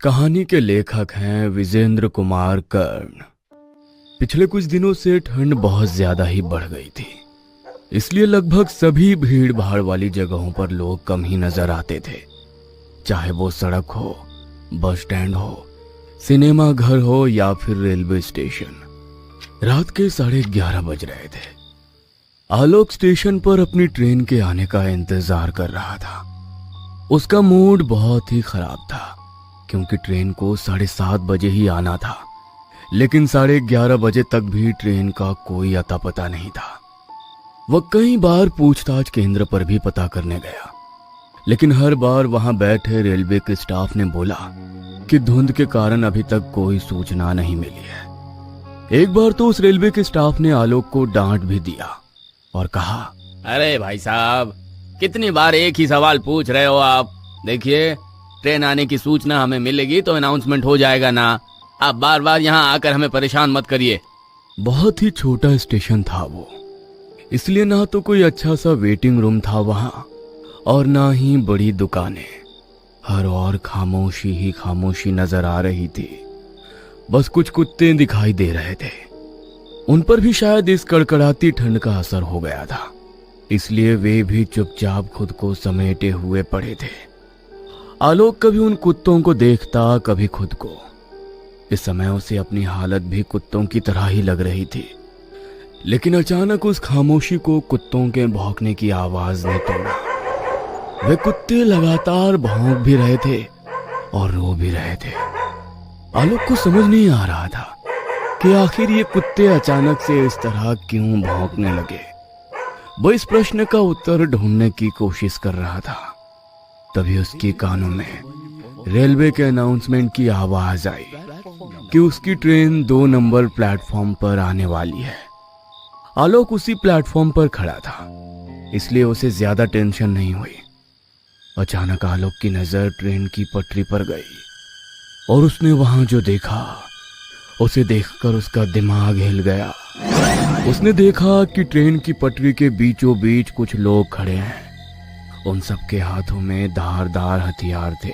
कहानी के लेखक हैं विजेंद्र कुमार कर्ण। पिछले कुछ दिनों से ठंड बहुत ज्यादा ही बढ़ गई थी, इसलिए लगभग सभी भीड़ भाड़ वाली जगहों पर लोग कम ही नजर आते थे। चाहे वो सड़क हो, बस स्टैंड हो, सिनेमा घर हो या फिर रेलवे स्टेशन। रात के 11:30 बज रहे थे। आलोक स्टेशन पर अपनी ट्रेन के आने का इंतजार कर रहा था। उसका मूड बहुत ही खराब था क्योंकि ट्रेन को 7:30 बजे ही आना था, लेकिन 11:30 बजे तक भी ट्रेन का कोई अता पता नहीं था। वह कई बार पूछताछ केंद्र पर भी पता करने गया, लेकिन हर बार वहां बैठे रेलवे के स्टाफ ने बोला कि धुंध के कारण अभी तक कोई सूचना नहीं मिली है। एक बार तो उस रेलवे के स्टाफ ने आलोक को डांट भी दिया और कहा, अरे भाई साहब, कितनी बार एक ही सवाल पूछ रहे हो आप? देखिए, ट्रेन आने की सूचना हमें मिलेगी तो अनाउंसमेंट हो जाएगा ना। आप बार बार यहाँ आकर हमें परेशान मत करिए। बहुत ही छोटा स्टेशन था वो, इसलिए ना तो कोई अच्छा सा वेटिंग रूम था वहां और ना ही बड़ी दुकानें। हर और खामोशी ही खामोशी नजर आ रही थी। बस कुछ कुत्ते दिखाई दे रहे थे। उन पर भी शायद इस कड़कड़ाती ठंड का असर हो गया था, इसलिए वे भी चुपचाप खुद को समेटे हुए पड़े थे। आलोक कभी उन कुत्तों को देखता, कभी खुद को। इस समय उसे अपनी हालत भी कुत्तों की तरह ही लग रही थी, लेकिन अचानक उस खामोशी को कुत्तों के भौंकने की आवाज ने तोड़ा। वे कुत्ते लगातार भौंक भी रहे थे और रो भी रहे थे। आलोक को समझ नहीं आ रहा था कि आखिर ये कुत्ते अचानक से इस तरह क्यों भौंकने लगे। वो इस प्रश्न का उत्तर ढूंढने की कोशिश कर रहा था। तभी उसके कानों में रेलवे के अनाउंसमेंट की आवाज आई कि उसकी ट्रेन 2 नंबर प्लेटफॉर्म पर आने वाली है। आलोक उसी प्लेटफॉर्म पर खड़ा था, इसलिए उसे ज्यादा टेंशन नहीं हुई। अचानक आलोक की नजर ट्रेन की पटरी पर गई और उसने वहां जो देखा, उसे देखकर उसका दिमाग हिल गया। उसने देखा कि ट्रेन की पटरी के बीचों बीच कुछ लोग खड़े हैं। उन सबके हाथों में धारदार हथियार थे।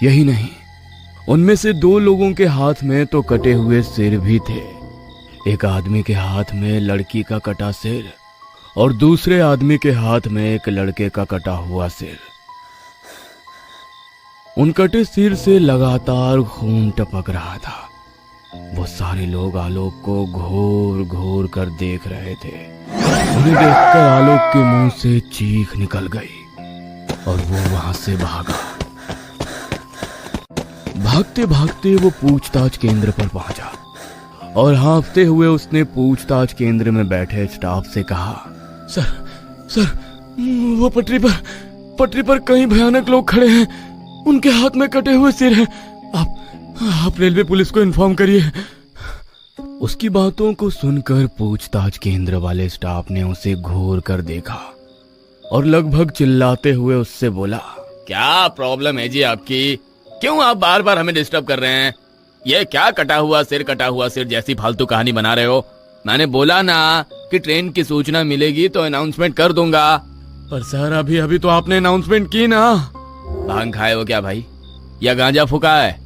यही नहीं, उनमें से 2 लोगों के हाथ में तो कटे हुए सिर भी थे। एक आदमी के हाथ में लड़की का कटा सिर और दूसरे आदमी के हाथ में एक लड़के का कटा हुआ सिर। उन कटे सिर से लगातार खून टपक रहा था। वो सारे लोग आलोक को घोर घोर कर देख रहे थे। उन्हें देखकर आलोक के मुंह से चीख निकल गई और वो वहां से भागा। भागते भागते वो पूछताछ केंद्र पर पहुंचा और हाँफते हुए उसने पूछताछ केंद्र में बैठे स्टाफ से कहा, सर, वो पटरी पर कई भयानक लोग खड़े हैं। उनके हाथ में कटे हुए सिर हैं। आप रेलवे पुलिस को इन्फॉर्म करिए। उसकी बातों को सुनकर पूछताछ केंद्र वाले स्टाफ ने उसे घूर कर देखा और लगभग चिल्लाते हुए उससे बोला, क्या प्रॉब्लम है जी आपकी? क्यों आप बार बार हमें डिस्टर्ब कर रहे हैं? ये क्या कटा हुआ सिर जैसी फालतू कहानी बना रहे हो? मैंने बोला ना कि ट्रेन की सूचना मिलेगी तो अनाउंसमेंट कर दूंगा। पर सर, अभी तो आपने अनाउंसमेंट की ना। भांग खाए हो क्या भाई, या गांजा फूका है?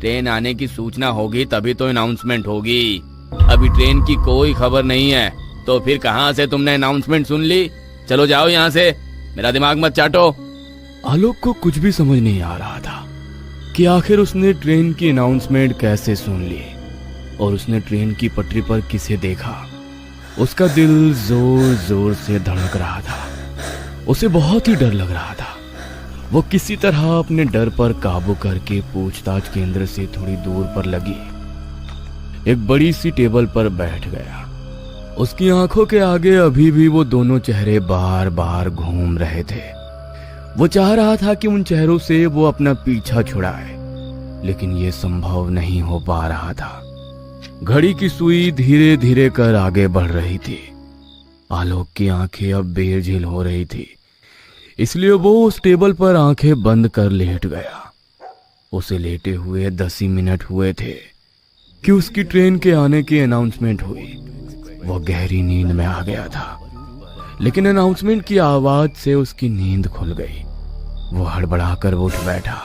ट्रेन आने की सूचना होगी तभी तो अनाउंसमेंट होगी। अभी ट्रेन की कोई खबर नहीं है तो फिर कहां से तुमने अनाउंसमेंट सुन ली? चलो जाओ यहाँ से, मेरा दिमाग मत चाटो। आलोक को कुछ भी समझ नहीं आ रहा था कि आखिर उसने ट्रेन की अनाउंसमेंट कैसे सुन ली और उसने ट्रेन की पटरी पर किसे देखा। उसका दिल जोर जोर से धड़क रहा था। उसे बहुत ही डर लग रहा था। वो किसी तरह अपने डर पर काबू करके पूछताछ केंद्र से थोड़ी दूर पर लगी एक बड़ी सी टेबल पर बैठ गया। उसकी आंखों के आगे अभी भी वो दोनों चेहरे बार बार घूम रहे थे। वो चाह रहा था कि उन चेहरों से वो अपना पीछा छुड़ाए, लेकिन ये संभव नहीं हो पा रहा था। घड़ी की सुई धीरे धीरे कर आगे बढ़ रही थी। आलोक की आंखें अब बेझिल हो रही थी, इसलिए वो उस टेबल पर आंखें बंद कर लेट गया। उसे लेटे हुए 10 ही मिनट हुए थे कि उसकी ट्रेन के आने की अनाउंसमेंट हुई। वो गहरी नींद में आ गया था, लेकिन अनाउंसमेंट की आवाज से उसकी नींद खुल गई। वो हड़बड़ाकर उठ बैठा।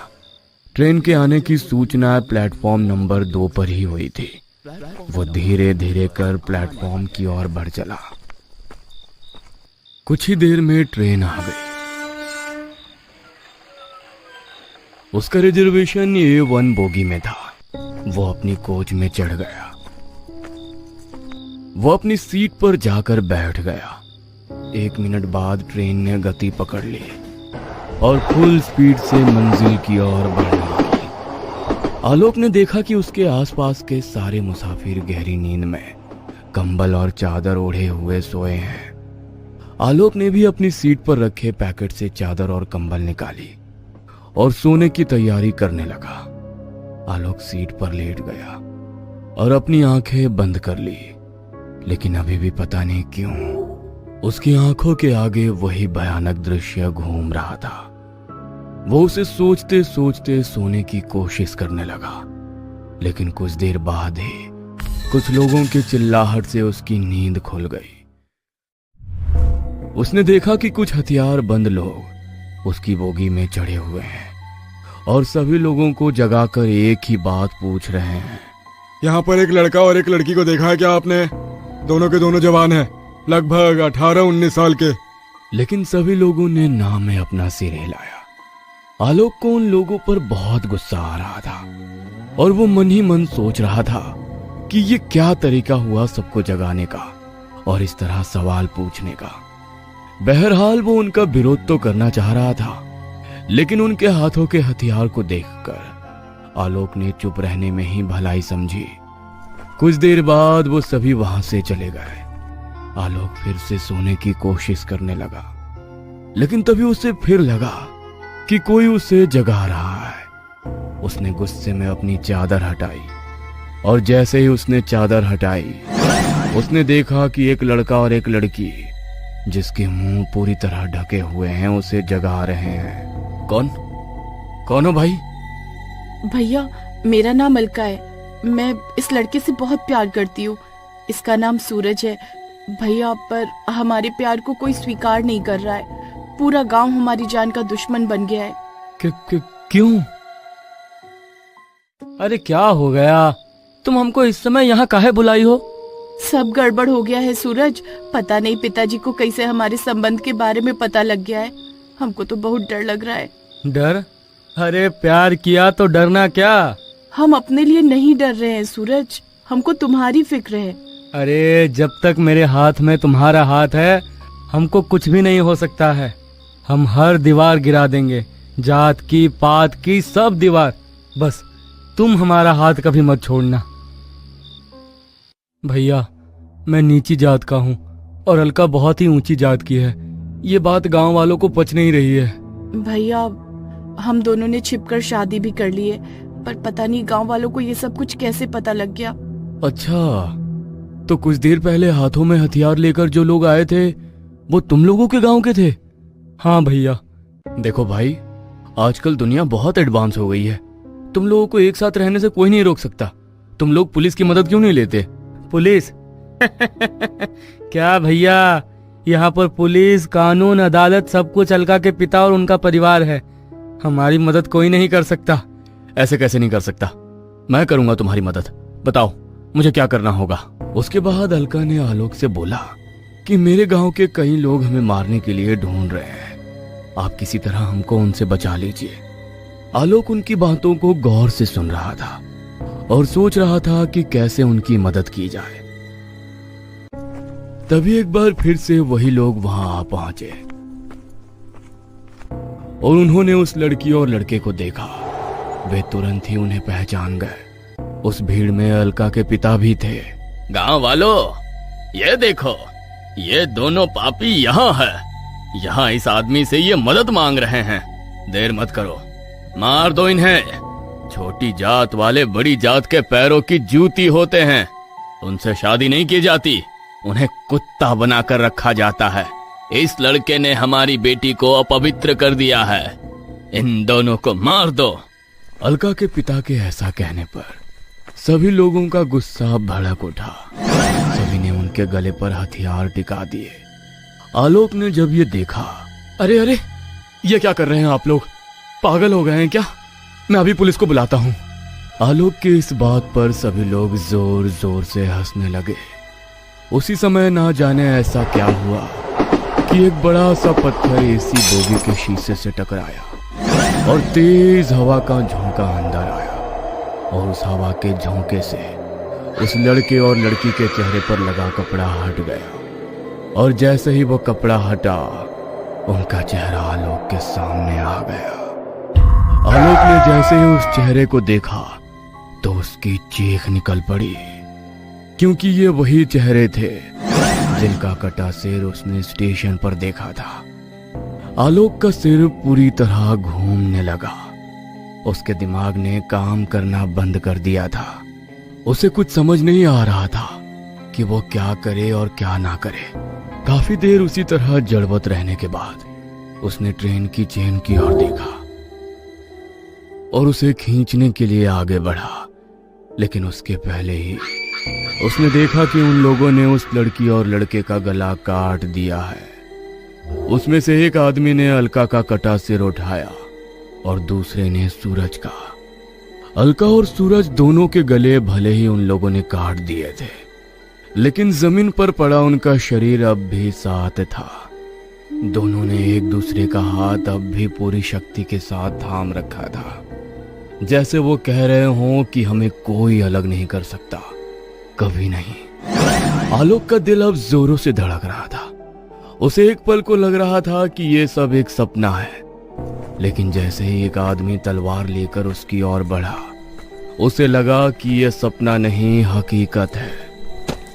ट्रेन के आने की सूचना प्लेटफॉर्म नंबर 2 पर ही हुई थी। वो धीरे धीरे कर प्लेटफॉर्म की ओर बढ़ चला। कुछ ही देर में ट्रेन आ गई। उसका रिजर्वेशन A1 बोगी में था। वो अपनी कोच में चढ़ गया। वो अपनी सीट पर जाकर बैठ गया। 1 मिनट बाद ट्रेन ने गति पकड़ ली और फुल स्पीड से मंजिल की ओर बढ़ने लगी। आलोक ने देखा कि उसके आसपास के सारे मुसाफिर गहरी नींद में कंबल और चादर ओढ़े हुए सोए हैं। आलोक ने भी अपनी सीट पर रखे पैकेट से चादर और कंबल निकाली और सोने की तैयारी करने लगा। आलोक सीट पर लेट गया और अपनी आंखें बंद कर ली, लेकिन अभी भी पता नहीं क्यों उसकी आंखों के आगे वही भयानक दृश्य घूम रहा था। वो उसे सोचते सोचते सोने की कोशिश करने लगा, लेकिन कुछ देर बाद ही कुछ लोगों के चिल्लाहट से उसकी नींद खुल गई। उसने देखा कि कुछ हथियारबंद लोग उसकी बोगी में चढ़े हुए हैं और सभी लोगों को जगाकर एक ही बात पूछ रहे हैं। यहाँ पर एक लड़का और एक लड़की को देखा है क्या आपने? दोनों के दोनों जवान हैं, लगभग 18-19 साल के। लेकिन सभी लोगों ने ना में अपना सिर हिलाया। आलोक को उन लोगों पर बहुत गुस्सा आ रहा था और वो मन ही मन सोच रहा था कि ये क्या तरीका हुआ सबको जगाने का और इस तरह सवाल पूछने का। बहरहाल वो उनका विरोध तो करना चाह रहा था, लेकिन उनके हाथों के हथियार को देखकर आलोक ने चुप रहने में ही भलाई समझी। कुछ देर बाद वो सभी वहां से चले गए। आलोक फिर से सोने की कोशिश करने लगा, लेकिन तभी उसे फिर लगा कि कोई उसे जगा रहा है। उसने गुस्से में अपनी चादर हटाई और जैसे ही उसने चादर हटाई, उसने देखा कि एक लड़का और एक लड़की जिसके मुंह पूरी तरह ढके हुए हैं उसे जगा रहे हैं। कौन हो भाई? भैया, मेरा नाम अलका है। मैं इस लड़के से बहुत प्यार करती हूँ। इसका नाम सूरज है। भैया, पर हमारे प्यार को कोई स्वीकार नहीं कर रहा है। पूरा गांव हमारी जान का दुश्मन बन गया है। क्यों? अरे क्या हो गया? तुम हमको इस समय यहाँ काहे बुलाई हो? सब गड़बड़ हो गया है सूरज। पता नहीं पिताजी को कैसे हमारे संबंध के बारे में पता लग गया है। हमको तो बहुत डर लग रहा है। डर? अरे प्यार किया तो डरना क्या? हम अपने लिए नहीं डर रहे हैं सूरज, हमको तुम्हारी फिक्र है। अरे जब तक मेरे हाथ में तुम्हारा हाथ है, हमको कुछ भी नहीं हो सकता है। हम हर दीवार गिरा देंगे, जात की, पात की, सब दीवार। बस तुम हमारा हाथ कभी मत छोड़ना। भैया, मैं नीची जात का हूँ और अलका बहुत ही ऊंची जात की है। ये बात गांव वालों को पच नहीं रही है। भैया, हम दोनों ने छिपकर शादी भी कर ली है, पर पता नहीं गांव वालों को ये सब कुछ कैसे पता लग गया। अच्छा, तो कुछ देर पहले हाथों में हथियार लेकर जो लोग आए थे वो तुम लोगों के गांव के थे? हाँ भैया। देखो भाई, आजकल दुनिया बहुत एडवांस हो गई है। तुम लोगों को एक साथ रहने से कोई नहीं रोक सकता। तुम लोग पुलिस की मदद क्यों नहीं लेते? पुलिस? क्या भैया, यहाँ पर पुलिस, कानून, अदालत सब कुछ अलका के पिता और उनका परिवार है। हमारी मदद कोई नहीं कर सकता। ऐसे कैसे नहीं कर सकता? मैं करूंगा तुम्हारी मदद। बताओ मुझे क्या करना होगा। उसके बाद अलका ने आलोक से बोला कि मेरे गांव के कई लोग हमें मारने के लिए ढूंढ रहे हैं। आप किसी तरह हमको उनसे बचा लीजिए। आलोक उनकी बातों को गौर से सुन रहा था और सोच रहा था कि कैसे उनकी मदद की जाए। तभी एक बार फिर से वही लोग वहां आ पहुंचे और उन्होंने उस लड़की और लड़के को देखा। वे तुरंत ही उन्हें पहचान गए। उस भीड़ में अलका के पिता भी थे। गांव वालों, ये देखो, ये दोनों पापी यहाँ है। यहाँ इस आदमी से ये मदद मांग रहे हैं। देर मत करो, मार दो इन्हें। छोटी जात वाले बड़ी जात के पैरों की जूती होते हैं। उनसे शादी नहीं की जाती, उन्हें कुत्ता बनाकर रखा जाता है। इस लड़के ने हमारी बेटी को अपवित्र कर दिया है। इन दोनों को मार दो। अलका के पिता के ऐसा कहने पर सभी लोगों का गुस्सा भड़क उठा। सभी ने उनके गले पर हथियार टिका दिए। आलोक ने जब ये देखा, अरे अरे, ये क्या कर रहे हैं आप लोग? पागल हो गए हैं क्या? मैं अभी पुलिस को बुलाता हूँ। आलोक की इस बात पर सभी लोग जोर जोर से हंसने लगे। उसी समय ना जाने ऐसा क्या हुआ कि एक बड़ा सा पत्थर एसी बोगी के शीशे से टकराया और तेज हवा का झोंका अंदर आया और उस हवा के झोंके से उस लड़के और लड़की के चेहरे पर लगा कपड़ा हट गया और जैसे ही वो कपड़ा हटा उनका चेहरा आलोक के सामने आ गया। आलोक ने जैसे ही उस चेहरे को देखा तो उसकी चीख निकल पड़ी, क्योंकि ये वही चेहरे थे जिनका कटा सिर उसने स्टेशन पर देखा था। आलोक का सिर पूरी तरह घूमने लगा। उसके दिमाग ने काम करना बंद कर दिया था। उसे कुछ समझ नहीं आ रहा था कि वो क्या करे और क्या ना करे। काफी देर उसी तरह जड़वत रहने के बाद उसने ट्रेन की चेन की ओर देखा और उसे खींचने के लिए आगे बढ़ा, लेकिन उसके पहले ही उसने देखा कि उन लोगों ने उस लड़की और लड़के का गला काट दिया है। उसमें से एक आदमी ने अलका का कटा सिर उठाया और दूसरे ने सूरज का। अलका और सूरज दोनों के गले भले ही उन लोगों ने काट दिए थे, लेकिन जमीन पर पड़ा उनका शरीर अब भी साथ था। दोनों ने एक दूसरे का हाथ अब भी पूरी शक्ति के साथ थाम रखा था, जैसे वो कह रहे हों कि हमें कोई अलग नहीं कर सकता, कभी नहीं। आलोक का दिल अब जोरों से धड़क रहा था। उसे एक पल को लग रहा था कि ये सब एक सपना है, लेकिन जैसे ही एक आदमी तलवार लेकर उसकी ओर बढ़ा, उसे लगा कि यह सपना नहीं हकीकत है।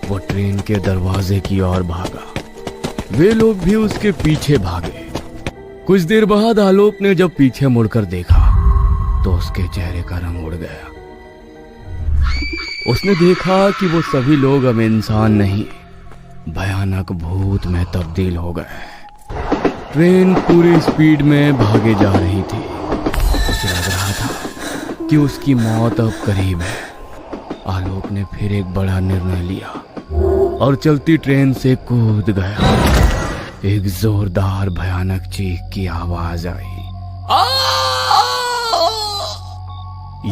वो ट्रेन के दरवाजे की ओर भागा। वे लोग भी उसके पीछे भागे। कुछ देर बाद आलोक ने जब पीछे मुड़कर देखा तो उसके चेहरे का रंग उड़ गया। उसने देखा कि वो सभी लोग अब इंसान नहीं, भयानक भूत में तब्दील हो गए। ट्रेन पूरी स्पीड में भागे जा रही थी। उसे लग रहा था कि उसकी मौत अब करीब है। आलोक ने फिर एक बड़ा निर्णय लिया और चलती ट्रेन से कूद गया। एक जोरदार भयानक चीख की आवाज आई।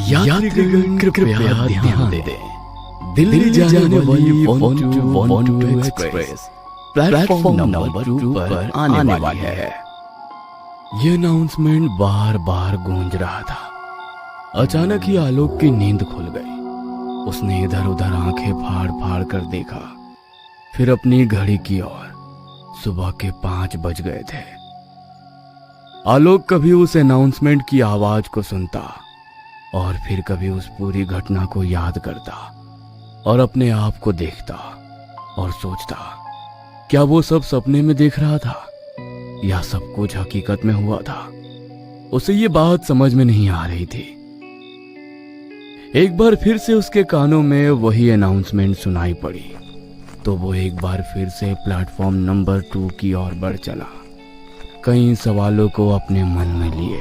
यात्रीगण कृपया ध्यान दें। दिल्ली जाने वाली 112 एक्सप्रेस प्लेटफॉर्म नंबर 2 पर आने वाली है। यह अनाउंसमेंट बार बार गूंज रहा था। अचानक ही आलोक की नींद खुल गई। उसने इधर उधर आंखें फाड़ फाड़ कर देखा, फिर अपनी घड़ी की ओर। सुबह के 5 बज गए थे। आलोक कभी उस अनाउंसमेंट की आवाज को सुनता और फिर कभी उस पूरी घटना को याद करता और अपने आप को देखता और सोचता, क्या वो सब सपने में देख रहा था या सब कुछ हकीकत में हुआ था। उसे ये बात समझ में नहीं आ रही थी। एक बार फिर से उसके कानों में वही अनाउंसमेंट सुनाई पड़ी तो वो एक बार फिर से प्लेटफॉर्म नंबर 2 की ओर बढ़ चला, कई सवालों को अपने मन में लिए।